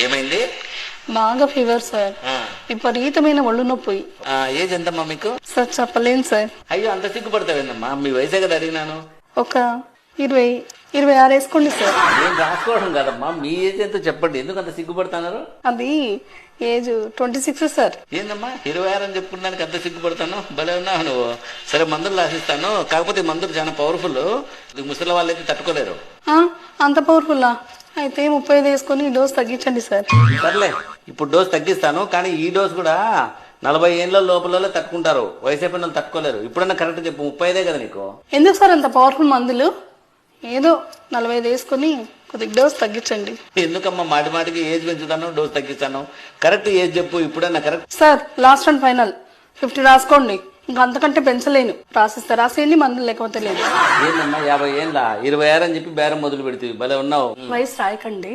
ఏమైంది? బాగా fever sir, విపరీతమైన ఒళ్ళు నొప్పి. ఏజ్ ఎంతమ్మా మీకు? సార్ చెప్పలేను సార్. అయ్యో అంత సిగ్గుపడతావేందమ్మా, మీ వయసే కదా అడిగినాను. ఒక 26 వేసుకోండి సార్. నేను రాసుకోవడం కదమ్మా, మీ ఏజ్ ఎంతో చెప్పండి, ఎందుకు అంత సిగ్గుపడుతున్నారు? అది ఏజ్ 26 సార్. ఏందమ్మా 26 అని చెప్పుకోవడానికి అంత సిగ్గుపడతాను? భలే ఉన్నావు నువ్వు. సరే మందులు రాసిస్తాను, కాకపోతే మందులు చాలా పవర్ఫుల్, ముసలి వాళ్ళైతే తట్టుకోలేరు. అంత పవర్ఫుల్లా? అయితే 35 వేసుకొని డోస్ తగ్గించండి సార్. సర్లే ఇప్పుడు డోస్ తగ్గిస్తాను, కానీ ఈ డోస్ కూడా 40 ఏళ్ళ లోపల తట్టుకుంటారు, వయసు అయిపోయిన వాళ్ళు తట్టుకోలేరు. ఇప్పుడన్నా కరెక్ట్ చెప్పు, 35 కదా నీకు? ఎందుకు సార్ అంత పవర్ఫుల్ మందులు? ఏదో 45 వేసుకొని కొద్దిగా డోస్ తగ్గించండి. ఎందుకమ్మా మాటి మాటికి ఏజ్ పెంచుతాను డోస్ తగ్గిస్తాను? కరెక్ట్ ఏజ్ చెప్పు ఇప్పుడన్నా. Correct sir, last and final 50 రాసుకోండి, ఇంకా అంతకంటే పెంచలేను. రాసిస్తే రాసేయండి, మందులు లేకపోతే లేదు. ఏందమ్మా 50 ఏళ్ళ 26 అని చెప్పి బేరం మొదలు పెడుతుంది, భలే ఉన్నావు. వయసు రాయకండి.